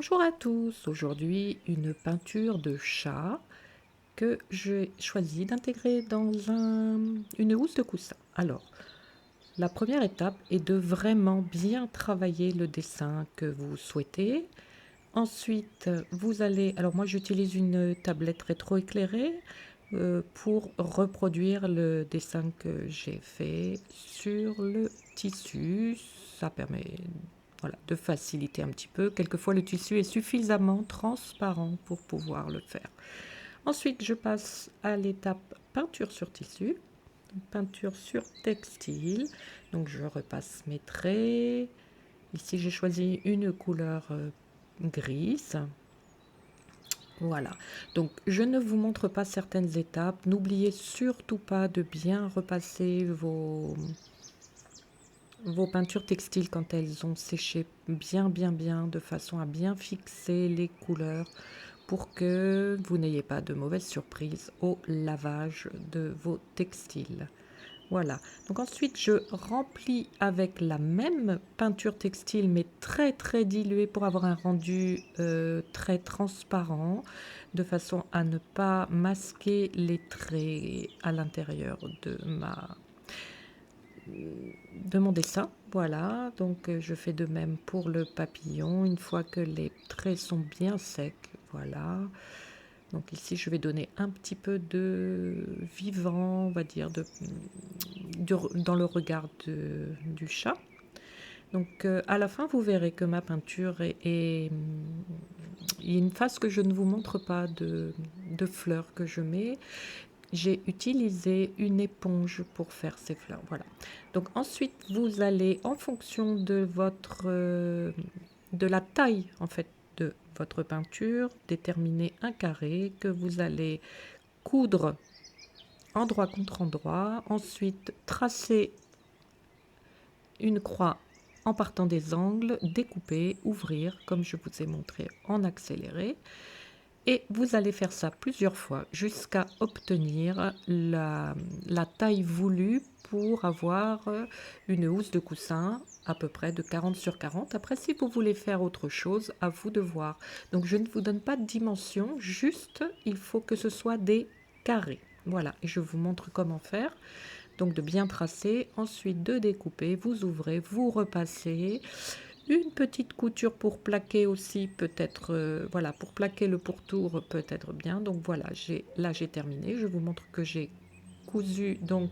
Bonjour à tous, aujourd'hui une peinture de chat que j'ai choisi d'intégrer dans une housse de coussin. Alors, la première étape est de vraiment bien travailler le dessin que vous souhaitez. Ensuite, vous allez... Alors moi j'utilise une tablette rétroéclairée pour reproduire le dessin que j'ai fait sur le tissu. Ça permet voilà, de faciliter un petit peu. Quelquefois le tissu est suffisamment transparent pour pouvoir le faire. Ensuite, je passe à l'étape peinture sur tissu, peinture sur textile. Donc je repasse mes traits. Ici j'ai choisi une couleur grise. Voilà, donc je ne vous montre pas certaines étapes. N'oubliez surtout pas de bien repasser vos peintures textiles quand elles ont séché bien, de façon à bien fixer les couleurs pour que vous n'ayez pas de mauvaises surprises au lavage de vos textiles. Voilà, donc ensuite je remplis avec la même peinture textile mais très diluée pour avoir un rendu très transparent de façon à ne pas masquer les traits à l'intérieur de mon dessin. Voilà, donc je fais de même pour le papillon une fois que les traits sont bien secs. Voilà, donc ici je vais donner un petit peu de vivant, on va dire, dans le regard du chat. Donc à la fin vous verrez que ma peinture il y a une phase que je ne vous montre pas de fleurs que je mets. J'ai utilisé une éponge pour faire ces fleurs. Voilà. Donc ensuite, vous allez, en fonction de la taille en fait de votre peinture, déterminer un carré que vous allez coudre endroit contre endroit. Ensuite, tracer une croix en partant des angles, découper, ouvrir, comme je vous ai montré en accéléré. Et vous allez faire ça plusieurs fois jusqu'à obtenir la taille voulue pour avoir une housse de coussin à peu près de 40 sur 40. Après, si vous voulez faire autre chose, à vous de voir. Donc, je ne vous donne pas de dimension, juste il faut que ce soit des carrés. Voilà, et je vous montre comment faire. Donc, de bien tracer, ensuite de découper, vous ouvrez, vous repassez. Une petite couture pour plaquer aussi, peut-être, voilà, pour plaquer le pourtour peut-être bien. Donc voilà, là j'ai terminé. Je vous montre que j'ai cousu donc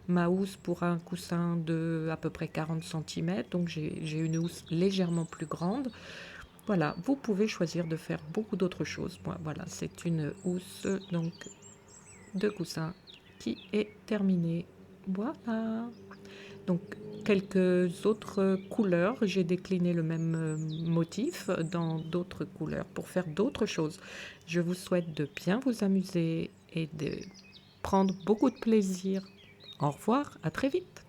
ma housse pour un coussin de à peu près 40 cm. Donc j'ai une housse légèrement plus grande. Voilà, vous pouvez choisir de faire beaucoup d'autres choses. Moi, voilà, c'est une housse donc de coussin qui est terminée. Voilà. Donc quelques autres couleurs, j'ai décliné le même motif dans d'autres couleurs pour faire d'autres choses. Je vous souhaite de bien vous amuser et de prendre beaucoup de plaisir. Au revoir, à très vite.